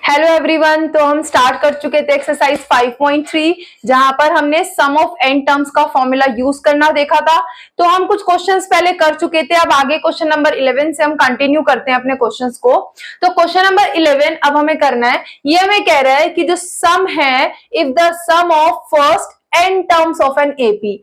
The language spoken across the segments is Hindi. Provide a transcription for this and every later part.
हेलो एवरीवन, तो हम स्टार्ट कर चुके थे एक्सरसाइज 5.3 जहां पर हमने सम ऑफ n टर्म्स का फॉर्मूला यूज करना देखा था। तो हम कुछ क्वेश्चंस पहले कर चुके थे, अब आगे क्वेश्चन नंबर 11 से हम कंटिन्यू करते हैं अपने क्वेश्चंस को। तो क्वेश्चन नंबर 11 अब हमें करना है, ये हमें कह रहा है कि जो सम है, if the sum of first n terms of an AP,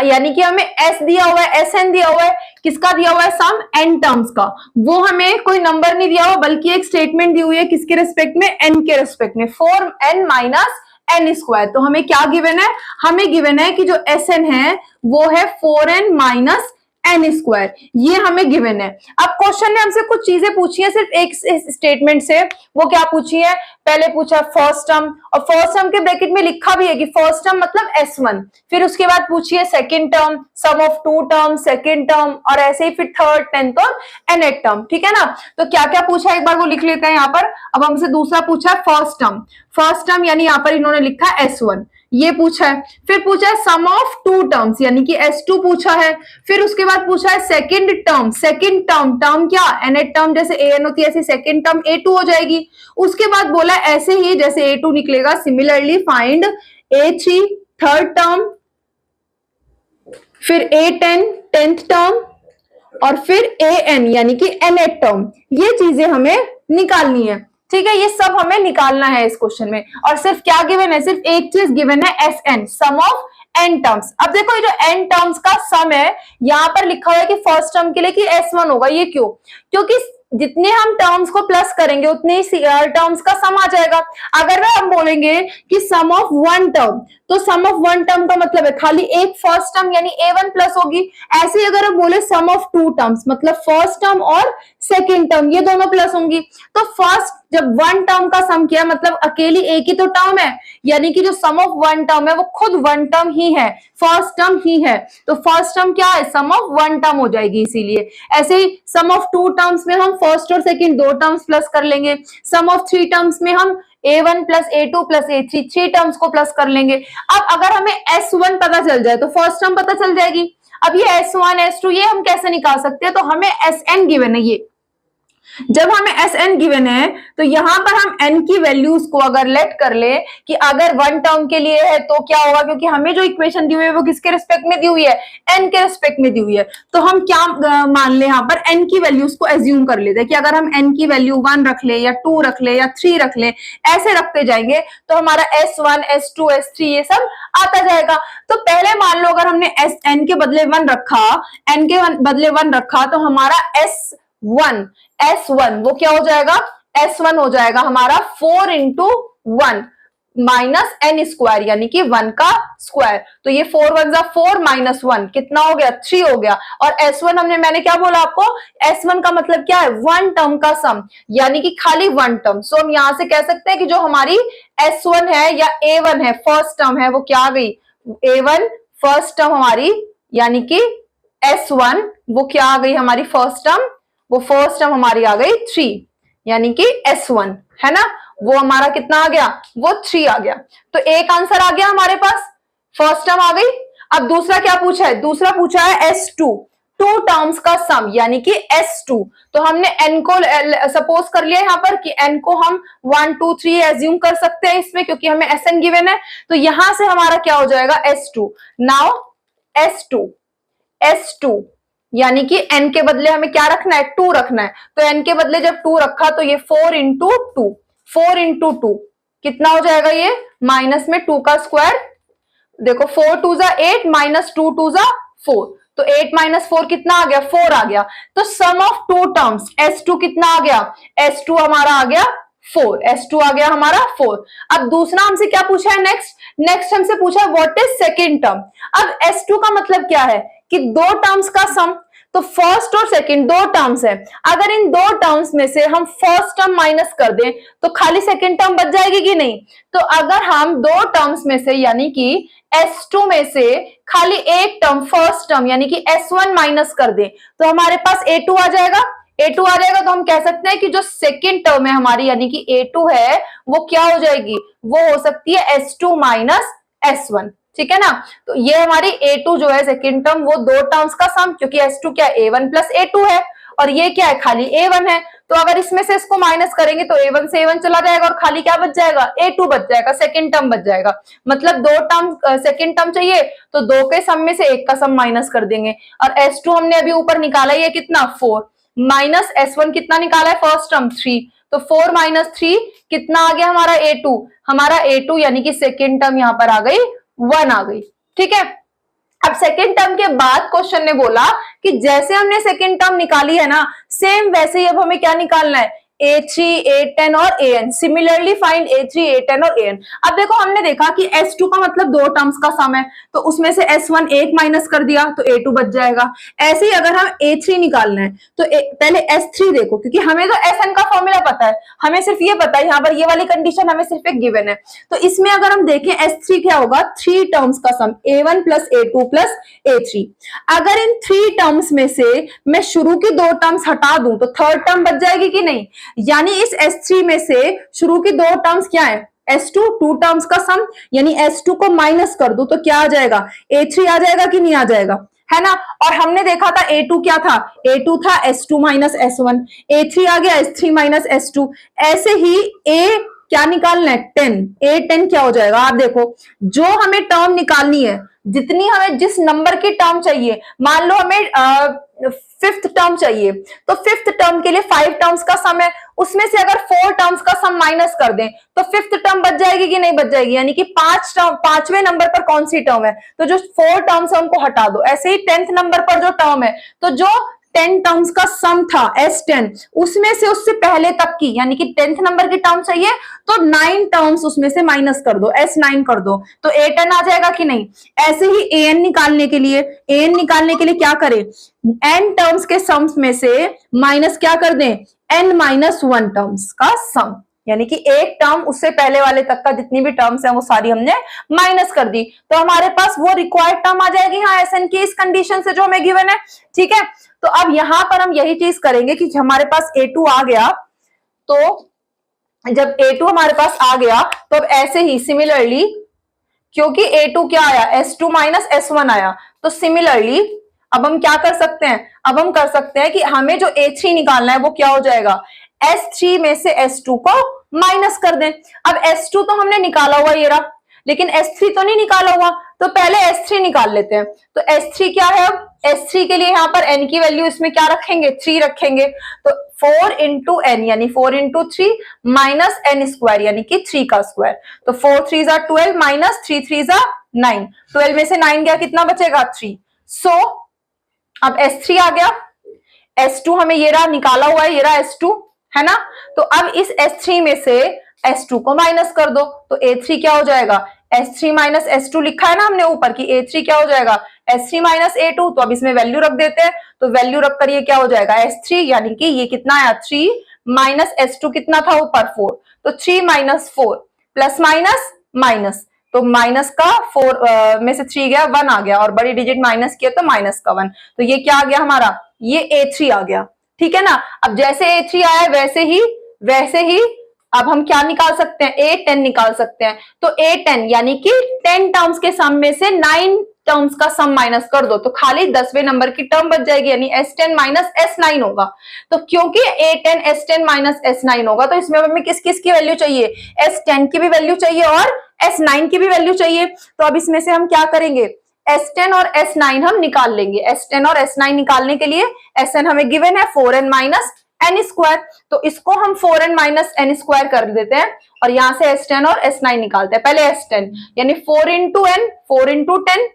यानी कि हमें s दिया हुआ है, sn दिया हुआ है, किसका दिया हुआ है, सम n टर्म्स का। वो हमें कोई नंबर नहीं दिया हुआ बल्कि एक स्टेटमेंट दी हुई है, किसके रिस्पेक्ट में, n के रिस्पेक्ट में, 4n माइनस n स्क्वायर। तो हमें क्या गिवन है, हमें गिवन है कि जो sn है वो है 4n माइनस n स्क्वायर, ये हमें गिवन है। अब क्वेश्चन ने हमसे कुछ चीजें पूछी है सिर्फ एक स्टेटमेंट से। वो क्या पूछी है, पहले पूछा फर्स्ट टर्म, और फर्स्ट टर्म के ब्रैकेट में लिखा भी है कि फर्स्ट टर्म मतलब s1। फिर उसके बाद पूछी है second term, sum of two term, second term, और ऐसे ही फिर थर्ड, टेंथ और nth टर्म, ठीक है ना। तो क्या क्या पूछा है एक बार वो लिख लेते हैं यहाँ पर। अब हमसे दूसरा पूछा है फर्स्ट टर्म, फर्स्ट टर्म यानी यहाँ पर इन्होंने लिखा है s1, ये पूछा है। फिर पूछा है सम ऑफ टू टर्म्स यानी कि s2 पूछा है। फिर उसके बाद पूछा है second term, second term, term क्या, nth टर्म जैसे an होती है ऐसे सेकंड टर्म a2 हो जाएगी। उसके बाद बोला ऐसे ही जैसे a2 निकलेगा similarly find a3 third term, फिर a10 टेंथ टर्म, और फिर an यानी कि nth टर्म। ये चीजें हमें निकालनी है, ठीक है, ये सब हमें निकालना है इस क्वेश्चन में। और सिर्फ क्या गिवन है, सिर्फ एक चीज गिवन है, sn, sum of n terms. अब देखो ये जो n टर्म्स का सम है, यहां पर लिखा हुआ है कि फर्स्ट टर्म के लिए कि s1 होगा। ये क्यों, क्योंकि जितने हम टर्म्स को प्लस करेंगे उतने ही टर्म्स का सम आ जाएगा। अगर हम बोलेंगे कि सम ऑफ वन टर्म, तो सम ऑफ वन टर्म का मतलब है खाली एक फर्स्ट टर्म यानी a1 प्लस होगी। ऐसे ही अगर हम बोले सम ऑफ टू टर्म्स मतलब फर्स्ट टर्म और सेकेंड टर्म, ये दोनों प्लस होंगी। तो फर्स्ट जब वन टर्म का सम किया मतलब अकेली एक ही तो टर्म है, यानी कि जो सम ऑफ वन टर्म है वो खुद वन टर्म ही है, फर्स्ट टर्म ही है। तो फर्स्ट टर्म क्या है, सम ऑफ वन टर्म हो जाएगी। इसीलिए ऐसे ही सम ऑफ टू टर्म्स में हम फर्स्ट और सेकंड दो टर्म्स प्लस कर लेंगे। सम ऑफ थ्री टर्म्स में हम a1 plus a2 plus a3 three terms को प्लस कर लेंगे। अब अगर हमें s1 पता चल जाए तो फर्स्ट टर्म पता चल जाएगी। अब ये s1 s2 ये हम कैसे निकाल सकते हैं, तो हमें sn गिवन है। ये जब हमें sn गिवन है तो यहां पर हम n की वैल्यूज को अगर लेट कर ले कि अगर वन टर्म के लिए है तो क्या होगा, क्योंकि हमें जो इक्वेशन दी हुई है वो किसके रिस्पेक्ट में दी हुई है, n के रिस्पेक्ट में दी हुई है। तो हम क्या मान ले, यहाँ पर n की वैल्यूज को एज्यूम कर लेते हैं कि अगर हम n की वैल्यू 1 रख ले या 2 रख ले या 3 रख ले, ऐसे रखते जाएंगे तो हमारा s1 s2 s3 ये सब आता जाएगा। तो पहले मान लो अगर हमने n के बदले 1 रखा, n के बदले 1 रखा तो हमारा S1 वो क्या हो जाएगा, S1 हो जाएगा हमारा 4 इंटू 1 माइनस n स्क्वायर यानी कि 1 का स्क्वायर। तो ये 4 1 जा 4 माइनस 1 कितना हो गया, 3 हो गया। और S1 मैंने क्या बोला आपको, S1 का मतलब क्या है, वन टर्म का सम यानी कि खाली वन टर्म। सो हम यहां से कह सकते हैं कि जो हमारी S1 है या A1 है फर्स्ट टर्म है वो क्या आ गई, A1 फर्स्ट टर्म हमारी, यानी कि S1 वो क्या आ गई हमारी फर्स्ट टर्म, वो फर्स्ट टर्म हमारी आ गई 3 यानी कि S1 है ना, वो हमारा कितना आ गया, वो 3 आ गया। तो एक आंसर आ गया हमारे पास, फर्स्ट टर्म आ गई। अब दूसरा क्या पूछा है, दूसरा पूछा है S2, टू टर्म्स का सम यानी कि S2। तो हमने n को सपोज कर लिया यहाँ पर कि n को हम 1 2 3 एज्यूम कर सकते हैं इसमें, क्योंकि हमें Sn गिवन है। तो यहां से हमारा क्या हो जाएगा, S2। नाउ S2 यानी कि n के बदले हमें क्या रखना है, 2 रखना है। तो n के बदले जब 2 रखा तो ये 4 इंटू 2 कितना हो जाएगा, ये माइनस में 2 का स्क्वायर। देखो 4 2 जा 8 माइनस 2 2 जा 4, तो 8 माइनस 4 कितना आ गया, 4 आ गया। तो सम ऑफ टू टर्म्स S2 कितना आ गया, S2 हमारा आ गया 4, S2 आ गया हमारा 4। अब दूसरा हमसे क्या पूछा है, नेक्स्ट हमसे पूछा है व्हाट इज सेकंड टर्म। अब S2 का मतलब क्या है कि दो टर्म्स का सम, तो फर्स्ट और सेकंड दो टर्म्स है। अगर इन दो टर्म्स में से हम फर्स्ट टर्म माइनस कर दें तो खाली सेकंड टर्म बच जाएगी कि नहीं। तो अगर हम दो टर्म्स में से यानी कि S2 में से खाली एक टर्म फर्स्ट टर्म यानी कि S1 माइनस कर दें तो हमारे पास A2 आ जाएगा। A2 आ जाएगा तो हम कह सकते हैं कि जो सेकंड टर्म है हमारी यानी कि A2 है वो क्या हो जाएगी, वो हो सकती है S2 माइनस S1, ठीक है ना। तो ये हमारी A2 जो है सेकंड टर्म वो दो टर्म्स का सम, क्योंकि S2 क्या A1 प्लस A2 है, और ये क्या है, खाली A1 है। तो अगर इसमें से इसको माइनस करेंगे तो A1 से A1 चला जाएगा और खाली क्या बच जाएगा, A2 बच जाएगा, सेकेंड टर्म बच जाएगा। मतलब दो टर्म सेकेंड टर्म चाहिए तो दो के सम में से एक का सम माइनस कर देंगे। और S2 हमने अभी ऊपर निकाला है कितना 4, माइनस S1 कितना निकाला है फर्स्ट टर्म 3, तो 4 माइनस 3 कितना आ गया हमारा A2, हमारा A2 यानी कि सेकेंड टर्म यहां पर आ गई 1 आ गई। ठीक है, अब सेकेंड टर्म के बाद क्वेश्चन ने बोला कि जैसे हमने सेकेंड टर्म निकाली है ना, सेम वैसे ही अब हमें क्या निकालना है, A3, A10 और AN। Similarly find A3, A10 और AN। अब देखो हमने देखा कि S2 का मतलब दो टर्म्स का सम है, तो उसमें से S1 एक माइनस कर दिया तो A2 बच जाएगा। ऐसे ही अगर हम A3 निकालना है तो पहले S3 देखो, क्योंकि हमें तो SN का फॉर्मूला पता है, हमें सिर्फ ये पता है, यहाँ पर ये वाली कंडीशन हमें सिर्फ एक गिवन है। तो इसमें अगर हम देखें S3 क्या होगा, थ्री टर्म्स का सम A1 plus A2 plus A3। अगर इन थ्री टर्म्स में से मैं शुरू की दो टर्म्स हटा दूं तो थर्ड टर्म बच जाएगी कि नहीं, यानी इस S3 में से शुरू की दो टर्म्स क्या है, S2 टू टर्म्स का सम, यानी S2 को माइनस कर दो तो क्या आ जाएगा, A3 आ जाएगा कि नहीं आ जाएगा, है ना। और हमने देखा था A2 क्या था, A2 था S2 माइनस S1, A3 आ गया S3 माइनस S2। ऐसे ही A क्या निकालना है 10, A10 क्या हो जाएगा, आप देखो जो हमें टर्म निकालनी है, जितनी हमें जिस नंबर की टर्म चाहिए, मान लो हमें फिफ्थ टर्म चाहिए, तो फिफ्थ टर्म के लिए 5 टर्म्स का सम है, उसमें से अगर 4 टर्म्स का सम माइनस कर दें तो फिफ्थ टर्म बच जाएगी कि नहीं बच जाएगी, यानी कि 5 टर्म, पांचवें नंबर पर कौन सी टर्म है, तो जो 4 टर्म्स है उनको हटा दो। ऐसे ही 10th नंबर पर जो टर्म है, तो जो 10 टर्म्स का सम था S10, उसमें से उससे पहले तक की, यानी कि 10th नंबर की टर्म चाहिए तो 9 टर्म्स उसमें से माइनस कर दो, S9 कर दो तो A10 आ जाएगा कि नहीं। ऐसे ही AN निकालने के लिए क्या करें, n टर्म्स के सम्स में से माइनस क्या कर दें, n-1 टर्म्स का सम, यानी कि एक टर्म उससे पहले वाले तक का जितनी भी टर्म्स हैं वो सारी हमने माइनस कर दी, तो हमारे पास वो रिक्वायर्ड टर्म आ जाएगी हाँ SN की इस कंडीशन से जो हमें गिवन है। ठीक है, तो अब यहां पर हम यही चीज करेंगे कि हमारे पास A2 आ गया, तो जब A2 हमारे पास आ गया तो अब ऐसे ही सिमिलरली, क्योंकि A2 क्या आया, S2 माइनस S1 आया, तो सिमिलरली अब हम क्या कर सकते हैं, अब हम कर सकते हैं कि हमें जो A3 निकालना है वो क्या हो जाएगा, S3 में से S2 को माइनस कर दें। अब S2 तो हमने निकाला हुआ ये रहा, लेकिन S3 तो नहीं निकाला हुआ, तो पहले S3 निकाल लेते हैं। तो S3 क्या है, अब S3 के लिए यहाँ पर n की वैल्यू इसमें क्या रखेंगे, 3 रखेंगे, तो 4 इंटू n यानी 4 इंटू 3 माइनस n स्क्वायर यानी कि 3 का स्क्वायर, तो 4 3 12 माइनस 3 3 9, 12 में से 9 गया कितना बचेगा 3। सो अब S3 आ गया, S2 हमें ये रहा निकाला हुआ है, ये रहा S2 है ना, तो अब इस S3 में से S2 को माइनस कर दो तो A3 क्या हो जाएगा, S3 माइनस S2 लिखा है ना हमने ऊपर की, A3 क्या हो जाएगा S3 माइनस A2, तो अब इसमें वैल्यू रख देते हैं, तो वैल्यू रखकर ये क्या हो जाएगा S3, यानी कि ये कितना आया 3 माइनस S2 कितना था ऊपर 4, तो 3 माइनस 4 प्लस माइनस माइनस, तो माइनस का 4 में से 3 गया 1 आ गया, और बड़ी डिजिट माइनस किया तो माइनस का 1, तो ये क्या आ गया हमारा, ये A3 आ गया। ठीक है ना, अब जैसे A3 आया वैसे ही अब हम क्या निकाल सकते हैं, A10 निकाल सकते हैं, तो A10 यानी कि 10 टर्म्स के सम में से 9 टर्म्स का सम माइनस कर दो तो खाली 10वें नंबर की टर्म बच जाएगी, यानी S10 माइनस S9 होगा। तो क्योंकि A10 S10 माइनस S9 होगा, तो इसमें हमें किस किस की वैल्यू चाहिए, S10 की भी वैल्यू चाहिए और S9 की भी वैल्यू चाहिए। तो अब इसमें से हम क्या करेंगे, S10 और S9 हम निकाल लेंगे। S10 और S9 निकालने के लिए Sn हमें गिवन है 4n माइनस n स्क्वायर, तो इसको हम 4n माइनस n स्क्वायर कर देते हैं और यहां से S10 और S9 निकालते हैं। पहले S10 यानी 4 इंटू n, 4 इंटू 10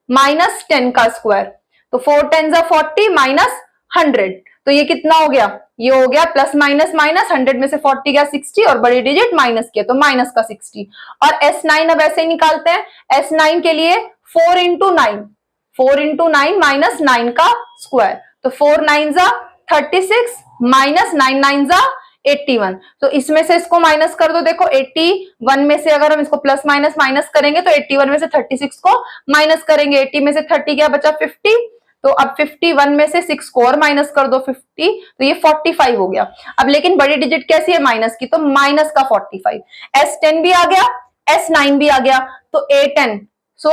माइनस 10 का स्क्वायर, तो 4 10 40 माइनस 100, तो ये कितना हो गया, ये हो गया प्लस माइनस माइनस, 100 में से 40 गया 60 और बड़ी डिजिट माइनस किया तो माइनस का 60। और S9 अब ऐसे ही निकालते हैं, S9 के लिए 4 इंटू 9, 4 इंटू 9 माइनस 9 का स्क्वायर, तो 4 9 36 माइनस 9 9 81, तो इसमें से इसको माइनस कर दो। देखो 81 में से अगर हम इसको प्लस माइनस माइनस करेंगे तो 81 में से 36 को माइनस करेंगे, 80 में से 30 क्या बचा 50, तो अब 51 में से 6 को और माइनस कर दो 50, तो ये 45 हो गया। अब लेकिन बड़ी डिजिट कैसी है माइनस की, तो माइनस का 45। S10 भी आ गया, S9 भी आ गया, तो A10, सो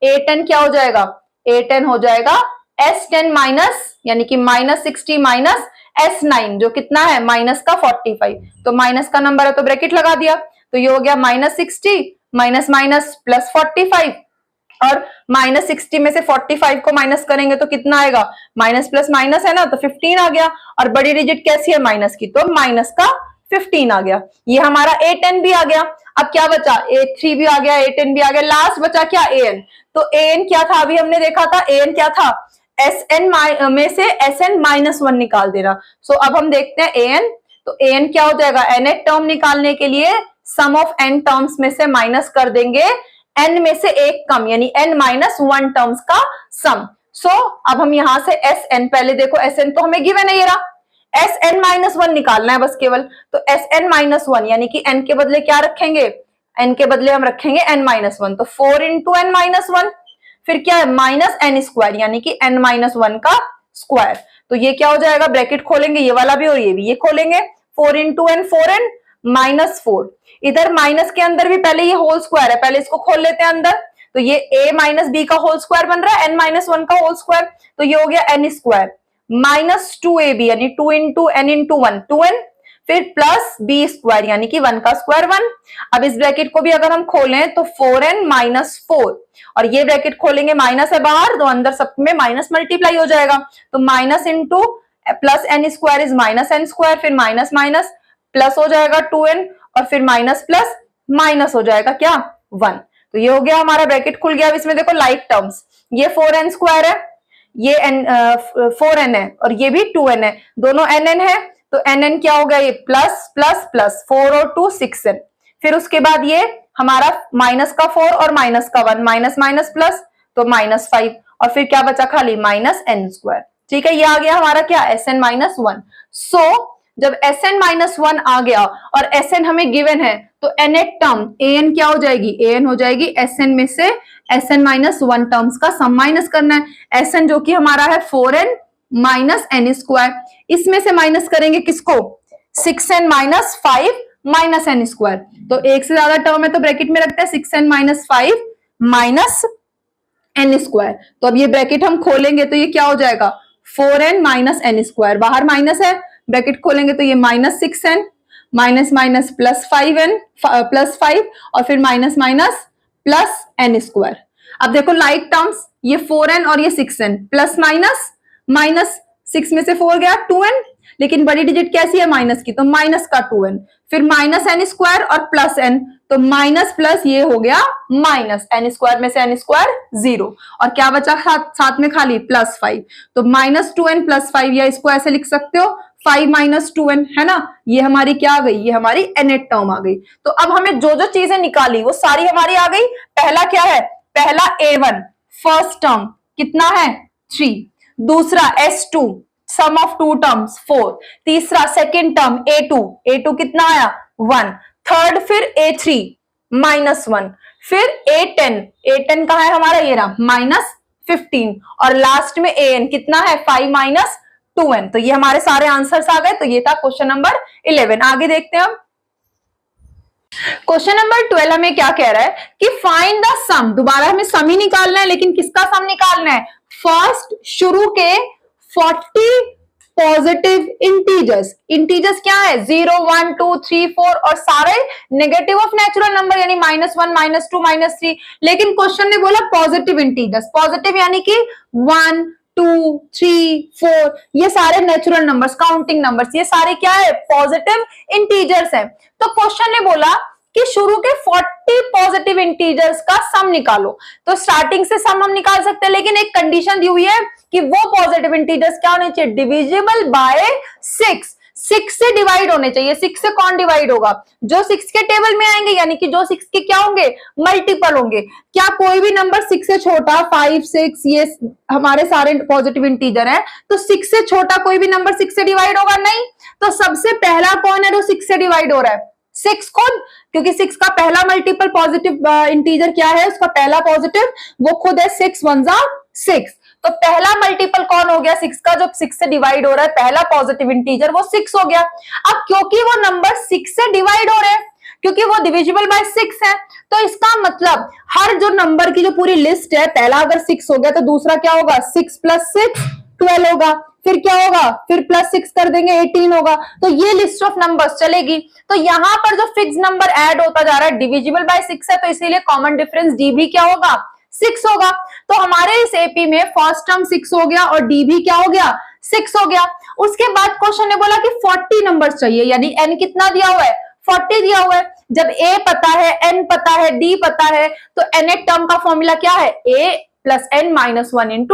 A10 क्या हो जाएगा, A10 हो जाएगा S10 माइनस यानी कि -60 माइनस S9 जो कितना है माइनस का 45, तो माइनस का नंबर है तो ब्रैकेट लगा दिया, तो ये हो गया -60 माइनस माइनस प्लस 45, और -60 में से 45 को माइनस करेंगे तो कितना आएगा, माइनस प्लस माइनस है ना, तो 15 आ गया, और बड़ी डिजिट कैसी है माइनस की, तो माइनस का 15 आ गया। ये हमारा A10 भी आ गया। अब क्या बचा, A3 भी आ गया, A10 भी आ गया, लास्ट बचा क्या, AN। तो AN क्या था, अभी हमने देखा था AN क्या था, SN में से SN -1 निकाल देना। सो अब हम देखते हैं AN, तो AN क्या हो जाएगा, nth टर्म निकालने के लिए सम ऑफ n टर्म्स में से माइनस कर देंगे n में से एक कम, यानी n-1 टर्म्स का सम। सो अब हम यहां से Sn, पहले देखो Sn तो हमें गिवन है, ये रहा, Sn-1 निकालना है बस केवल, तो Sn-1 यानी कि n के बदले क्या रखेंगे, n के बदले हम रखेंगे n-1, तो 4 इंटू n-1, फिर क्या है माइनस n स्क्वायर यानी कि n-1 का स्क्वायर, तो ये क्या हो जाएगा, ब्रैकेट खोलेंगे ये वाला भी और ये भी, ये खोलेंगे, 4 इंटू n 4n माइनस 4, इधर माइनस के अंदर भी पहले ये होल स्क्वायर है, पहले इसको खोल लेते हैं अंदर, तो ये a माइनस बी का होल स्क्वायर बन रहा है, n-1 का होल स्क्वायर, तो ये हो गया n स्क्वायर माइनस 2ab यानी 2 इंटू n इंटू 1 2n, फिर प्लस बी स्क्वायर यानी कि 1 का स्क्वायर 1। अब इस ब्रैकेट को भी अगर हम खोलें तो 4n माइनस 4, और ये ब्रैकेट खोलेंगे माइनस है बाहर, तो अंदर सब में माइनस मल्टीप्लाई हो जाएगा, तो minus into plus n square is minus n square, फिर माइनस माइनस प्लस हो जाएगा 2n, और फिर माइनस प्लस माइनस हो जाएगा क्या 1। तो ये हो गया हमारा ब्रैकेट खुल गया। अब इसमें देखो लाइक टर्म्स, ये 4n स्क्वायर है, ये n 4n है, और ये भी 2n है, दोनों nn है, तो nn क्या हो गया, ये प्लस प्लस प्लस 4 और 2 6n, फिर उसके बाद ये हमारा माइनस का 4 और माइनस का 1, माइनस माइनस प्लस तो -5, और फिर क्या बचा खाली माइनस n स्क्वायर। ठीक है, ये आ गया हमारा क्या Sn-1। सो जब Sn-1 आ गया और Sn हमें गिवन है, तो nth टर्म An क्या हो जाएगी, An हो जाएगी Sn में से Sn-1 टर्म्स का सम माइनस करना है। Sn जो कि हमारा है 4n माइनस n स्क्वायर, इसमें से माइनस करेंगे किसको, 6n minus 5 minus n square, तो एक से ज्यादा टर्म है तो ब्रैकेट में रखते हैं 6n minus 5 minus n square. तो अब ये ब्रैकेट हम खोलेंगे तो ये क्या हो जाएगा, 4n माइनस n स्क्वायर, बाहर माइनस है, ब्रैकेट खोलेंगे तो ये minus 6n minus minus plus 5n plus 5, और फिर minus minus plus n square. अब देखो लाइक टर्म्स, ये 4n और ये 6n, प्लस माइनस माइनस 6 में से 4 गया 2n, लेकिन बड़ी डिजिट कैसी है माइनस की, तो माइनस का 2n, फिर माइनस n स्क्वायर और प्लस n, तो माइनस प्लस ये हो गया माइनस, n स्क्वायर में से n स्क्वायर 0, और क्या बचा साथ में खाली प्लस 5, तो माइनस 2n प्लस 5, या इसको ऐसे लिख सकते हो 5 माइनस 2n, है ना, ये हमारी क्या आ गई, ये हमारी nth टर्म आ गई। तो अब हमें जो जो चीजें निकाली वो सारी हमारी आ गई। पहला क्या है, पहला A1 फर्स्ट टर्म कितना है 3, दूसरा S2 सम ऑफ 2 टर्म्स 4, तीसरा सेकेंड टर्म A2 कितना आया 1, थर्ड फिर A3 -1, फिर A10 कहा है हमारा, ये रहा -15, और लास्ट में AN कितना है 5 माइनस 2n। तो ये हमारे सारे आंसर्स आ गए। तो ये था क्वेश्चन नंबर 11। आगे देखते हैं हम क्वेश्चन नंबर 12 हमें क्या कह रहा है कि फाइंड द सम, दोबारा हमें सम ही निकालना है, लेकिन किसका सम निकालना है, फर्स्ट शुरू के 40 पॉजिटिव इंटीजर्स। इंटीजर्स क्या है 0 1 2 3 4, और सारे नेगेटिव ऑफ नेचुरल नंबर यानी -1 -2 -3, लेकिन क्वेश्चन ने बोला पॉजिटिव इंटीजर्स, पॉजिटिव यानी कि 1 2 3 4, ये सारे नेचुरल नंबर्स, काउंटिंग नंबर्स, ये सारे क्या है पॉजिटिव इंटीजर्स हैं। तो क्वेश्चन ने बोला कि शुरू के 40 पॉजिटिव इंटीजर्स का सम निकालो। तो स्टार्टिंग से सम हम निकाल सकते हैं, लेकिन एक कंडीशन दी हुई है कि वो पॉजिटिव इंटीजर्स क्या होने चाहिए, डिविजिबल बाय 6 से डिवाइड होने चाहिए। 6 से कौन डिवाइड होगा, जो 6 के टेबल में आएंगे, यानी कि जो 6 के क्या होंगे मल्टीपल होंगे। क्या कोई भी नंबर 6 से छोटा 5 6 ये हमारे सारे पॉजिटिव इंटीजर हैं, तो 6 से छोटा कोई भी नंबर 6 से डिवाइड होगा नहीं। तो सबसे पहला कौन है जो 6 से डिवाइड हो रहा है, 6 खुद, क्योंकि 6 का पहला मल्टीपल पॉजिटिव इंटीजर क्या है, उसका पहला पॉजिटिव वो खुद है 6 1 जा 6। तो पहला मल्टीपल कौन हो गया 6 का, जो 6 से डिवाइड हो रहा है, पहला पॉजिटिव इंटीजर वो 6 हो गया। अब क्योंकि वो नंबर 6 से डिवाइड हो रहे हैं, क्योंकि वो डिविजिबल बाय 6 है। तो इसका मतलब हर जो नंबर की जो पूरी लिस्ट है, पहला अगर 6 हो गया तो दूसरा क्या होगा, 6 + 6 12 होगा, फिर क्या होगा, फिर +6 कर देंगे 18 होगा। तो ये लिस्ट ऑफ नंबर्स चलेगी। तो यहां पर जो फिक्स नंबर ऐड होता जा रहा है डिविजिबल बाय 6 है, तो इसीलिए कॉमन डिफरेंस डी भी क्या होगा, 6 होगा। तो हमारे इस एपी में फर्स्ट टर्म 6 हो गया और डी भी क्या हो गया, 6 हो गया। उसके बाद क्वेश्चन ने बोला कि 40 नंबर चाहिए, यानी एन कितना दिया हुआ है, 40 दिया हुआ है। जब ए पता है, एन पता है, डी पता है, तो nth टर्म का फॉर्मूला क्या है, a + n - 1 ×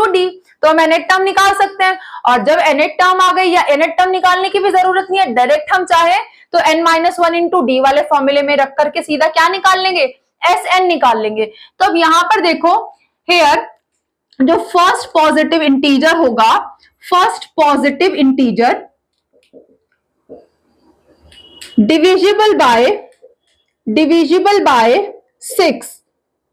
d। तो हम nth टर्म निकाल सकते हैं। और जब nth टर्म आ गई, या nth टर्म निकालने की भी जरूरत नहीं है, डायरेक्ट हम चाहे तो n - 1 × d वाले फॉर्मूले में रख करके सीधा क्या निकाल लेंगे, Sn निकाल लेंगे। तो अब यहां पर देखो, हेयर जो फर्स्ट पॉजिटिव इंटीजर होगा, first positive integer divisible by 6,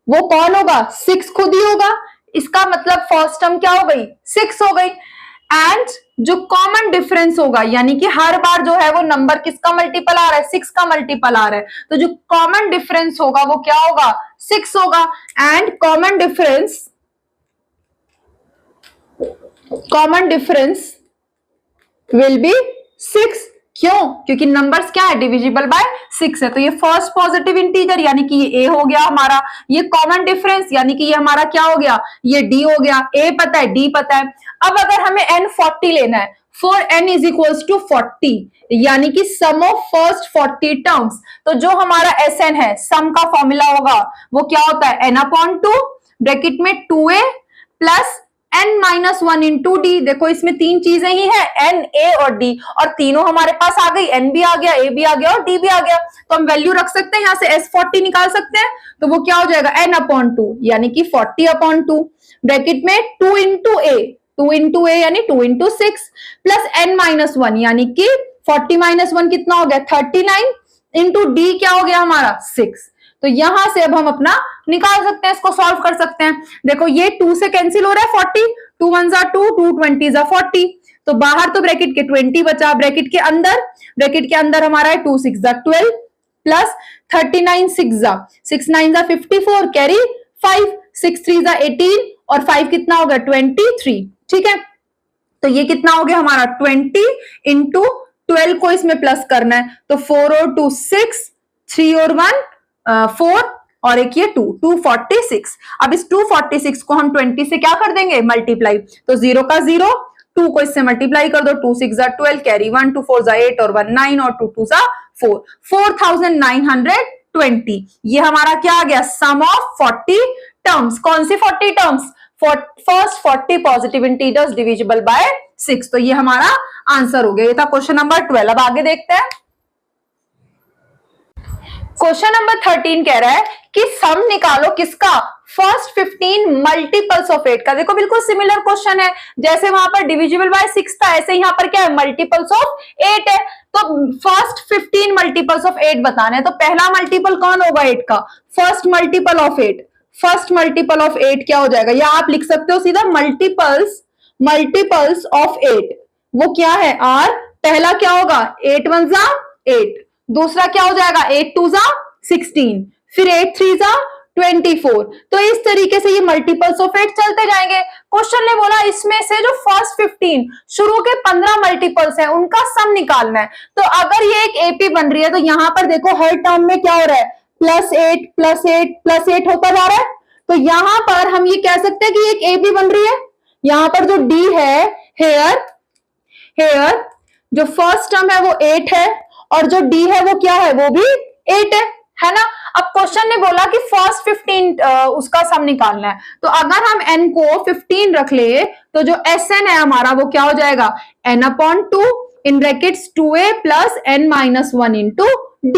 वो कौन होगा, 6 खुद ही होगा। इसका मतलब फर्स्ट टर्म क्या हो गई, 6 हो गई। एंड जो कॉमन डिफरेंस होगा, यानी कि हर बार जो है वो नंबर किसका मल्टीपल आ रहा है, 6 का मल्टीपल आ रहा है, तो जो कॉमन डिफरेंस होगा वो क्या होगा, 6 होगा। And common difference will be 6। क्यों, क्योंकि नंबर्स क्या है, डिविजिबल बाय 6 है। तो ये फर्स्ट पॉजिटिव इंटीजर यानी कि ये a हो गया हमारा, ये कॉमन डिफरेंस यानी कि ये हमारा क्या हो गया, ये d हो गया। a पता है, d पता है। अब अगर हमें n 40 लेना है, फॉर n = 40, यानी कि सम ऑफ फर्स्ट 40 टर्म्स, तो जो हमारा Sn है, सम का फॉर्मूला होगा वो क्या होता है, n/2 ब्रैकेट में 2a + n - 1 × d। देखो इसमें तीन चीजें ही है, n, a और d, और तीनों हमारे पास आ गई, n भी आ गया, a भी आ गया और d भी आ गया। तो हम वैल्यू रख सकते हैं, यहां से S40 निकाल सकते हैं। तो वो क्या हो जाएगा, n/2 यानी कि 40/2 ब्रैकेट में 2 × a यानी 2 × 6 + n - 1 यानी कि 40 - 1 कितना हो गया, 39 × d क्या हो गया हमारा, 6। तो यहां से अब हम अपना निकाल सकते हैं, इसको सॉल्व कर सकते हैं। देखो ये 2 से कैंसिल हो रहा है, 40, 2 × 1 = 2, 2 × 20 = 40। तो बाहर तो ब्रैकेट के 20 बचा, ब्रैकेट के अंदर हमारा है 2 × 6 = 12 प्लस 39 6 9 = 54, कैरी 5, 6 3 = 18 और 5 कितना हो गया, 23। ठीक है, तो ये कितना हो गया हमारा 20 × 12 को इसमें प्लस करना है, तो 4 और 2 6, 3 और 1 4 और एक ये 2, 246। अब इस 246 को हम 20 से क्या कर देंगे, मल्टीप्लाई। तो 0 का 0, 2 को इससे मल्टीप्लाई कर दो, 2 6 = 12, कैरी 1, 2 4 = 8 और 1 9 और 2 2 = 4, 4920। ये हमारा क्या आ गया, सम ऑफ 40 टर्म्स। कौन सी 40 terms, first 40 positive integers divisible by 6। तो ये हमारा आंसर हो गया। ये था क्वेश्चन नंबर 12। अब आगे देखते हैं। क्वेश्चन नंबर 13 कह रहा है कि सम निकालो किसका, फर्स्ट 15 मल्टीपल्स ऑफ 8 का। देखो बिल्कुल सिमिलर क्वेश्चन है, जैसे वहां पर डिविजिबल बाय 6 था, ऐसे यहाँ पर क्या है, मल्टीपल्स ऑफ 8 है। तो फर्स्ट 15 मल्टीपल्स ऑफ 8 बताने हैं। तो पहला मल्टीपल कौन होगा 8 का, first multiple of 8। First multiple of 8 क्या हो जाएगा, या आप लिख सकते हो सीधा मल्टीपल्स ऑफ 8। वो क्या है, आर। पहला क्या होगा, 8 1 = 8, दूसरा क्या हो जाएगा, 8 2 = 16, फिर 8 3 = 24। तो इस तरीके से ये मल्टीपल्स ऑफ 8 चलते जाएंगे। क्वेश्चन ने बोला इसमें से जो फर्स्ट 15 शुरू के 15 मल्टीपल्स हैं उनका सम निकालना है। तो अगर ये एक एपी बन रही है, तो यहां पर देखो हर टर्म में क्या हो रहा है, +8 +8 +8 होता जा रहा है। तो यहां पर हम ये कह सकते हैं कि एक एपी बन रही है। यहां पर जो डी है, हेयर जो फर्स्ट टर्म है वो 8 है, और जो डी है वो क्या है, वो भी 8 है ना। अब क्वेश्चन ने बोला कि फर्स्ट 15 उसका सम निकालना है। तो अगर हम n को 15 रख ले, तो जो Sn है हमारा वो क्या हो जाएगा, n/2 in brackets 2a + n - 1 × d।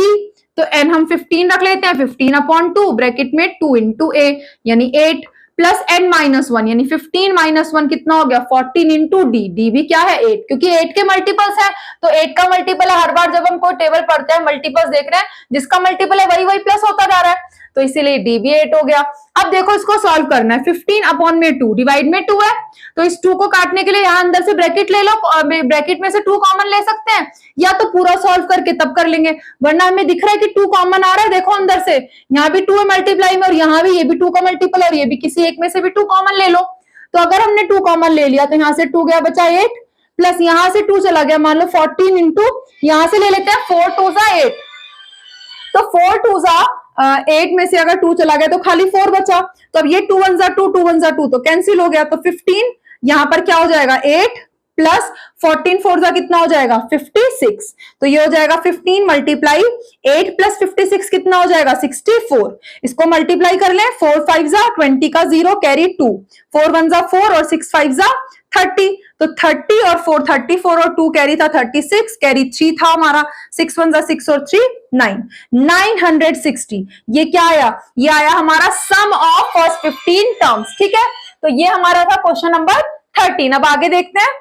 तो n हम 15 रख लेते हैं, 15/2 ब्रैकेट में 2 × a यानी 8 प्लस n - 1 यानी 15 - 1 कितना हो गया, 14 × d। d भी क्या है, 8, क्योंकि 8 के मल्टीपल्स है। तो 8 का मल्टीपल है, हर बार जब हम कोई टेबल पढ़ते हैं मल्टीपल्स देख रहे हैं, जिसका मल्टीपल है वही प्लस होता जा रहा है। तो इसीलिए डी भी 8 हो गया। अब देखो इसको सॉल्व करना है, 15 अपॉन में 2 डिवाइड में 2 है, तो इस 2 को काटने के लिए यहां अंदर से ब्रैकेट ले लो, ब्रैकेट में से 2 कॉमन ले सकते हैं, या तो पूरा सॉल्व करके तब कर लेंगे, वरना हमें दिख रहा है कि 2 कॉमन आ रहा है, देखो अंदर से यहाँ भी 2 है मल्टीप्लाई में, और यहाँ भी ये भी 2 का मल्टीपल, और ये भी किसी एक में से भी 2 कॉमन ले लो। तो अगर हमने 2 कॉमन ले लिया तो यहाँ से 2 गया, बचा 8, प्लस यहां से 2 चला गया, मान लो 14 इंटू यहां से ले लेते हैं 4 2 जा 8, तो 4 2 जा 8 में से अगर 2 चला गया तो खाली 4 बचा, तो अब ये 2 1 जा 2 2 1 जा 2 तो कैंसिल हो गया, तो 15 यहां पर क्या हो जाएगा 8 प्लस 14 4 जा कितना हो जाएगा 56, तो ये हो जाएगा 15 मल्टीप्लाई 8 प्लस 56 कितना हो जाएगा 64, इसको मल्टीप्लाई कर लें, 4 5 जा 20 का 0 कैरी 2, 4 1 जा 4 और 6 5 जा 30, तो 30 और 4 34 और 2 कैरी था 36, कैरी 3 था हमारा, 6 1 जा 6 और 3 9, 960। ये क्या आया, ये आया हमारा सम ऑफ फर्स्ट 15 टर्म्स। ठीक है, तो ये हमारा था क्वेश्चन नंबर 13। अब आगे देखते हैं,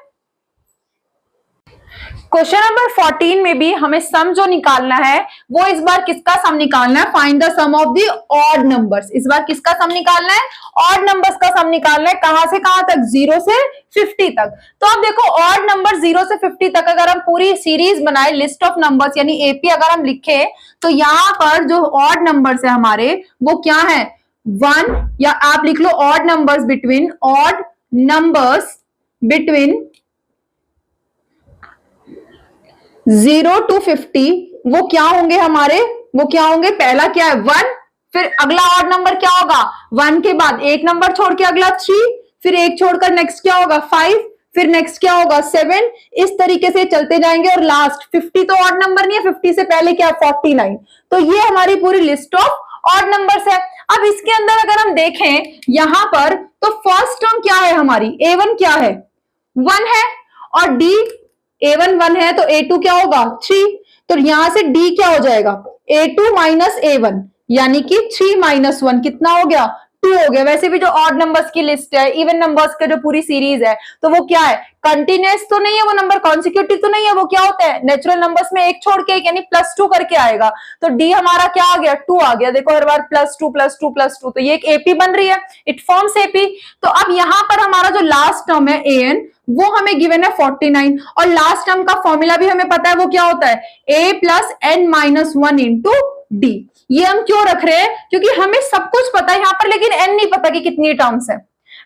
क्वेश्चन नंबर 14 में भी हमें सम जो निकालना है वो इस बार किसका सम निकालना है, find the sum of the odd numbers. इस बार किसका सम निकालना है, ऑड नंबर्स का सम निकालना है, कहां से कहां तक 0 से 50 तक। तो अब देखो ऑड नंबर 0 से 50 तक अगर हम पूरी सीरीज बनाए, लिस्ट ऑफ नंबर्स यानी एपी अगर हम लिखे, तो यहां पर जो ऑड नंबर्स है हमारे वो क्या है 1, या आप लिख लो ऑड नंबर्स बिटवीन 0 to 50, वो क्या होंगे हमारे, वो क्या होंगे, पहला क्या है 1, फिर अगला ऑड नंबर क्या होगा 1 के बाद एक नंबर छोड़ के अगला 3, फिर एक छोड़कर नेक्स्ट क्या होगा 5, फिर नेक्स्ट क्या होगा 7, इस तरीके से चलते जाएंगे, और लास्ट 50 तो ऑड नंबर नहीं है, 50 से पहले क्या 49। तो ये हमारी पूरी लिस्ट ऑफ ऑड नंबर्स है। अब इसके अंदर अगर हम देखें यहां पर, तो फर्स्ट टर्म क्या है हमारी, A1 क्या है 1 है, और D A1 1 है तो A2 क्या होगा 3, तो यहां से D क्या हो जाएगा A2 माइनस A1, यानी कि 3 माइनस 1 कितना हो गया 2 हो गया। वैसे भी जो ऑड नंबर्स की लिस्ट है, इवन नंबर्स का जो पूरी सीरीज है, तो वो क्या है कंटिन्यूअस तो नहीं है, वो नंबर कॉन्सिक्यूटिव तो नहीं है, वो क्या होता है नेचुरल नंबर्स में एक छोड़ के एक यानी +2 करके आएगा। तो डी हमारा क्या आ गया 2 आ गया, देखो हर बार +2 +2 +2, तो ये एक एपी बन रही है, इट फॉर्म्स एपी। तो अब यहां पर हमारा जो लास्ट टर्म है an, वो हमें गिवन है 49, और लास्ट टर्म का फॉर्मूला भी हमें पता है, वो क्या होता है a plus n minus 1 into D. ये हम क्यों रख रहे हैं, क्योंकि हमें सब कुछ पता है यहाँ पर, लेकिन n नहीं पता कि कितनी टर्म्स है।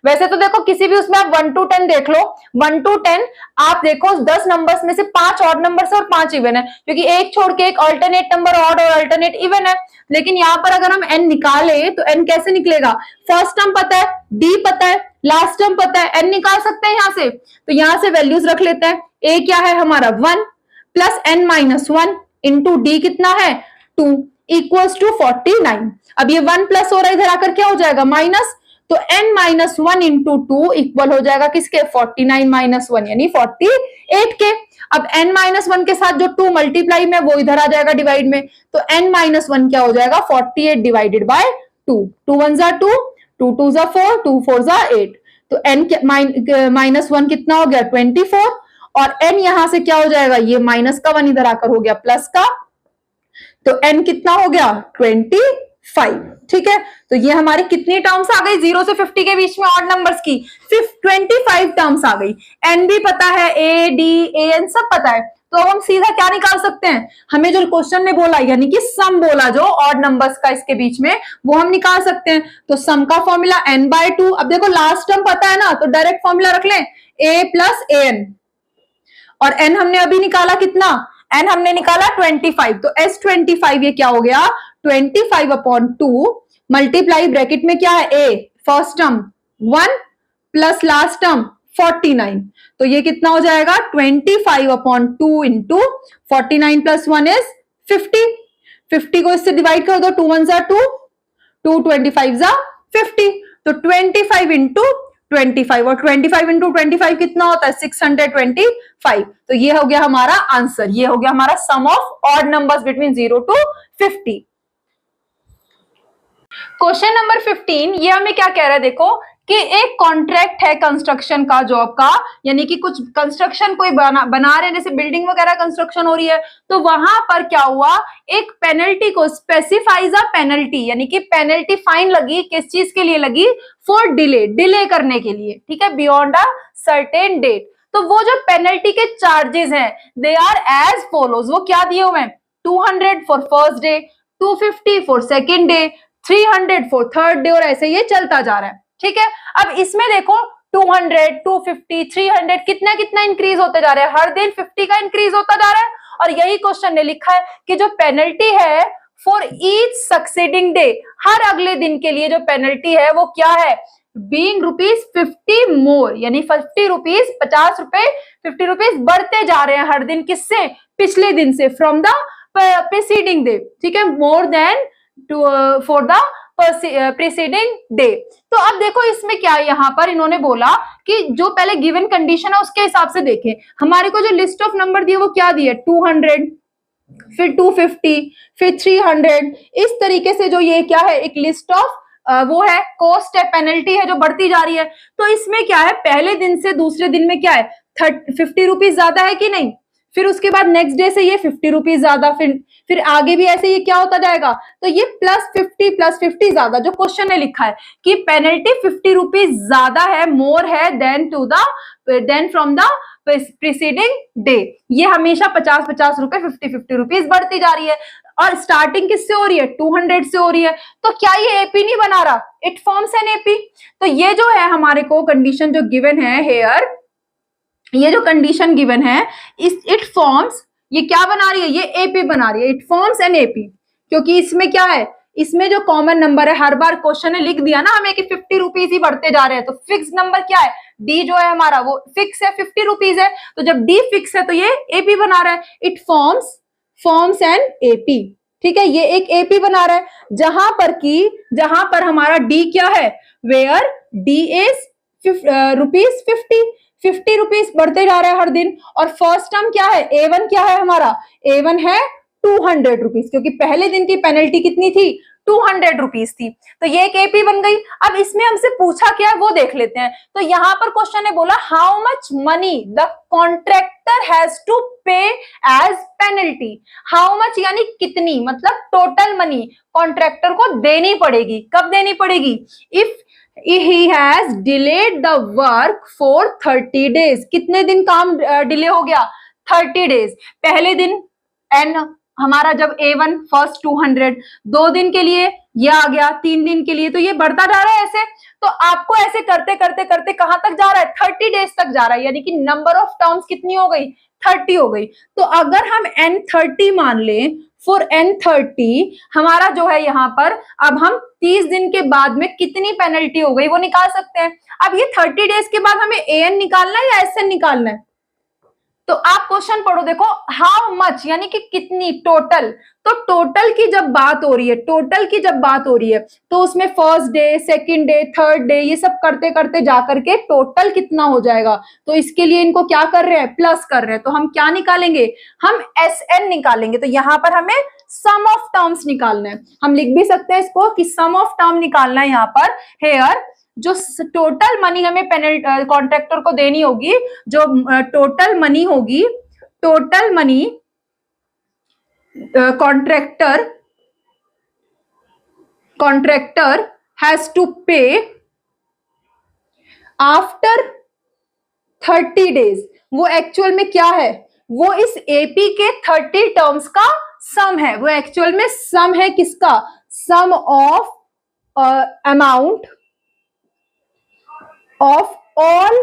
वैसे तो देखो किसी भी उसमें आप 1 to 10 देख लो, 1 to 10 आप देखो 10 नंबर्स में से 5 ऑड नंबर्स और 5 इवन है, क्योंकि एक छोड़ के एक अल्टरनेट नंबर ऑड और अल्टरनेट इवन है। लेकिन यहाँ पर अगर हम n निकाले तो n कैसे निकलेगा, फर्स्ट टर्म पता है, d पता है, लास्ट टर्म पता है, n निकाल सकते हैं यहाँ से, तो यहाँ से वैल्यूज रख लेते हैं। a क्या है हमारा 1 plus n minus 1 into D कितना है 2 इक्वल्स टू 49। अब ये 1 प्लस हो रहा है, इधर आकर क्या हो जाएगा माइनस, तो n माइनस 1 इंटू 2 इक्वल हो जाएगा किसके 49 माइनस 1 यानी 48 के। अब n माइनस 1 के साथ जो 2 मल्टीप्लाई में वो इधर आ जाएगा डिवाइड में, तो n माइनस 1 क्या हो जाएगा 48 डिवाइडेड बाय 2, 2 1 जा 2, 2 2 जा 4, 2 4 जा 8, तो n माइनस 1 कितना हो गया 24, और n यहां से क्या हो जाएगा, ये माइनस का 1 इधर आकर हो गया प्लस का, तो n कितना हो गया 25। ठीक है, तो ये हमारी कितनी टर्म्स आ गई 0 से 50 के बीच में ऑड नंबर्स की 25 टर्म्स आ गई। n भी पता है, a d a n सब पता है, तो अब हम सीधा क्या निकाल सकते हैं, हमें जो क्वेश्चन ने बोला यानी कि सम बोला जो ऑड नंबर्स का इसके बीच में, वो हम निकाल सकते हैं। तो सम का फॉर्मूला n/2। अब देखो लास्ट टर्म पता है ना, तो डायरेक्ट फॉर्मूला रख लें a प्लस an, और n हमने अभी निकाला कितना, n हमने निकाला 25, तो s25 ये क्या हो गया 25 अपॉन 2 मल्टीप्लाई ब्रैकेट में क्या है a first term 1 plus last term 49, तो ये कितना हो जाएगा 25 अपॉन 2 इंटू 49 प्लस 1 इज 50। 50 को इससे डिवाइड कर दो, 2 1 जा 2, 2 25 जा 50, तो 25 इंटू 25, और 25 इंटू 25 कितना होता है 625। तो ये हो गया हमारा आंसर, ये हो गया हमारा sum of odd numbers between 0 to 50। Question number 15 ये हमें क्या कह रहा है, देखो कि एक कॉन्ट्रैक्ट है कंस्ट्रक्शन का, जॉब का, यानी कि कुछ कंस्ट्रक्शन कोई बना रहे हैं, जैसे बिल्डिंग वगैरह कंस्ट्रक्शन हो रही है, तो वहां पर क्या हुआ, एक पेनल्टी को स्पेसिफाइज अ पेनल्टी, यानी कि पेनल्टी फाइन लगी, किस चीज के लिए लगी, फॉर डिले करने के लिए, ठीक है, बियॉन्ड अ सर्टेन डेट। तो वो जो पेनल्टी के चार्जेस हैं दे आर एज फॉलोज, वो क्या दिए हुए हैं, 200 for first day, 250 for second day, 300 for third day, और ऐसे ये चलता जा रहा है, ठीक है। अब इसमें देखो 200, 250, 300 कितना कितना इंक्रीज होते जा रहे हैं, हर दिन 50 का इंक्रीज होता जा रहा है। और यही क्वेश्चन ने लिखा है कि जो पेनल्टी है फॉर ईच सक्सीडिंग डे, हर अगले दिन के लिए जो पेनल्टी है वो क्या है, बीइंग ₹50 मोर, यानी 50 रुपीज, 50 रुपए, 50 रुपीज बढ़ते जा रहे हैं हर दिन, किससे, पिछले दिन से, फ्रॉम द प्रीसीडिंग डे, ठीक है, more than for the preceding day. तो अब देखो इसमें क्या है, यहां पर इन्होंने बोला कि जो पहले गिवन कंडीशन है उसके हिसाब से देखें, हमारे को जो लिस्ट ऑफ नंबर दिए वो क्या दिए, 200, फिर 250, फिर 300, इस तरीके से जो ये क्या है, एक लिस्ट ऑफ वो है, कॉस्ट है, पेनल्टी है जो बढ़ती जा रही है। तो इसमें क्या है, पहले दिन से दूसरे दिन में क्या है, 50 रुपीज ज्यादा है कि नहीं, फिर उसके बाद नेक्स्ट डे से ये 50 रुपीज ज्यादा, फिर आगे भी ऐसे ये क्या होता जाएगा, तो ये +50 ज्यादा, जो क्वेश्चन ने लिखा है कि पेनल्टी 50 रुपीज ज्यादा है, मोर है than from the preceding day, ये हमेशा 50 रुपए, 50 रुपीज बढ़ती जा रही है। और स्टार्टिंग किससे हो रही है, 200 से हो रही है, तो क्या ये एपी नहीं बना रहा, इट फॉर्म्स एन एपी। तो ये जो है हमारे को कंडीशन जो गिवन है हेयर, ये जो कंडीशन गिवन है, इस इट फॉर्म्स, ये क्या बना रही है, ये एपी बना रही है, इट फॉर्म्स एन एपी, क्योंकि इसमें क्या है, इसमें जो कॉमन नंबर है, हर बार क्वेश्चन ने लिख दिया ना हमें कि 50 रुपीज ही बढ़ते जा रहे हैं, तो फिक्स नंबर क्या है, डी जो है हमारा वो फिक्स है, 50 रुपीज है, तो जब डी फिक्स है तो ये एपी बना रहा है, इट फॉर्म्स एन एपी, ठीक है, ये एक एपी बना रहा है, जहां पर हमारा डी क्या है, वेयर डी इज ₹50 रुपीज बढ़ते जा रहा है हर दिन। और फर्स्ट टर्म क्या है, A1 क्या है हमारा, A1 है 200 रुपीज, क्योंकि पहले दिन की पेनल्टी कितनी थी, 200 रुपीज थी, तो ये एक एपी बन गई। अब इसमें हमसे पूछा क्या है वो देख लेते हैं। तो यहां पर क्वेश्चन ने बोला how much money the contractor has to pay as penalty, how much यानी कितनी, मतलब टोटल मनी कॉन्ट्रैक्टर को देनी पड़ेगी, कब देनी पड़ेगी, if he has delayed the work for 30 days, कितने दिन काम डिले हो गया, 30 days। पहले दिन n हमारा जब A1 फर्स्ट 200, 2 दिन के लिए ये आ गया, 3 दिन के लिए, तो ये बढ़ता जा रहा है ऐसे। तो आपको ऐसे करते करते करते कहां तक जा रहा है, 30 डेज तक जा रहा है, यानी कि नंबर ऑफ टर्म्स कितनी हो गई, 30 हो गई। तो अगर हम N30 मान लें, फॉर N30 हमारा जो है यहाँ पर, अब हम 30 दिन के बाद में कितनी पेनल्टी हो गई वो निकाल सकते हैं। अब ये 30 डेज के बाद हमें AN निकालना है या SN निकालना है, तो आप क्वेश्चन पढ़ो, देखो हाउ मच यानी कि कितनी, टोटल, तो टोटल की जब बात हो रही है, तो उसमें first day, second day, third day, ये सब करते करते जाकर के टोटल कितना हो जाएगा। तो इसके लिए इनको क्या कर रहे हैं, प्लस कर रहे हैं, तो हम क्या निकालेंगे, हम SN निकालेंगे। तो यहाँ पर हमें सम ऑफ टर्म्स निकालना है, हम लिख भी सकते हैं इसको कि सम ऑफ टर्म निकालना है यहाँ पर, हेयर जो टोटल मनी हमें पेनल्टी कॉन्ट्रैक्टर को देनी होगी, जो टोटल मनी होगी, total money contractor has to pay after 30 days, वो एक्चुअल में क्या है, वो इस एपी के 30 टर्म्स का सम है, वो एक्चुअल में सम है किसका, sum of amount of all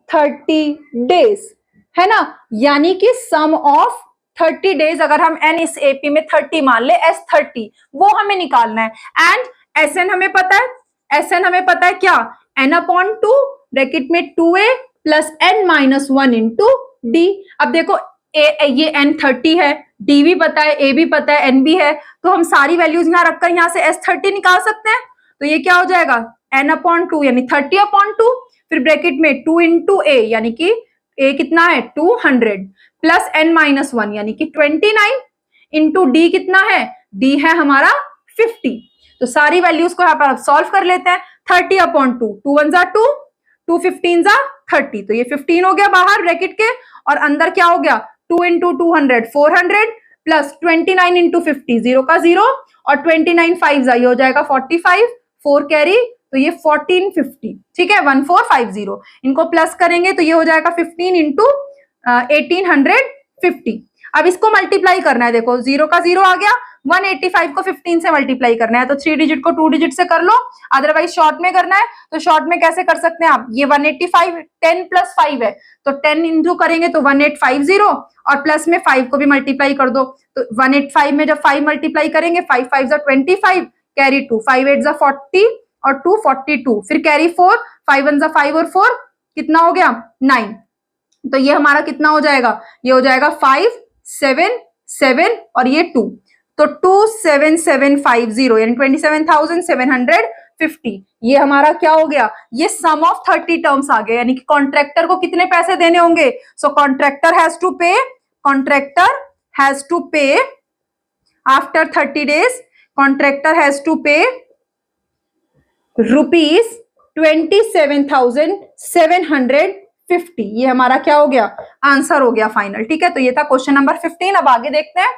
30 days, है ना, यानी कि सम ऑफ 30 डेज, अगर हम n इस एपी में 30 मान ले, S30 वो हमें निकालना है। एंड SN हमें पता है क्या, n/2 ब्रैकेट में 2a plus n-1 into D. अब देखो ये N30 है, D भी पता है, A भी पता है, N भी है, तो हम सारी वैल्यूज यहाँ रखकर यहाँ से S30 निकाल सकते हैं। तो ये क्या हो जाएगा, n/2 यानी 30/2, फिर ब्रैकेट में 2 इंटू a, यानी कि a कितना है 200, प्लस n-1 यानी कि 29, इंटू d कितना है, d है हमारा 50। तो सारी वैल्यूज को यहाँ पर आप सॉल्व कर लेते हैं। 30/2, 2 1 जा 2, 2 15 जा 30, तो ये 15 हो गया बाहर ब्रैकेट के, और अंदर क्या हो गया 2 into 200 400 प्लस 29 into 50 0 का 0, और 29 5 जा ये हो जाएगा 45, 4 कैरी, तो ये 1450, ठीक है 1450। इनको प्लस करेंगे तो ये हो जाएगा 15 into 1850। अब इसको मल्टीप्लाई करना है, देखो 0 का 0 आ गया, 185 को 15 से मल्टीप्लाई करना है, तो 3 डिजिट को 2 डिजिट से कर लो, अदरवाइज शॉर्ट में करना है तो शॉर्ट में कैसे कर सकते हैं आप, ये 185 10 + 5 है, तो 10 इंटू करेंगे तो 1850, और प्लस में 5 को भी मल्टीप्लाई कर दो, तो 185 में जब 5 मल्टीप्लाई करेंगे 5 5 जा 25, कैरी 2, 5 8 जा 40 और 2 42, फिर कैरी 4, 5 1 जा 5 और 4 कितना हो गया 9, तो ये हमारा कितना हो जाएगा, ये हो जाएगा 5 7 7 और ये 2, तो 27750 यानी 27,750, ये हमारा क्या हो गया, ये सम ऑफ 30 टर्म्स आ गए, यानी कि कॉन्ट्रैक्टर को कितने पैसे देने होंगे, so contractor has to pay after 30 days, contractor has to pay ₹27,750, ये हमारा क्या हो गया, आंसर हो गया फाइनल, ठीक है। तो ये था क्वेश्चन नंबर 15। अब आगे देखते हैं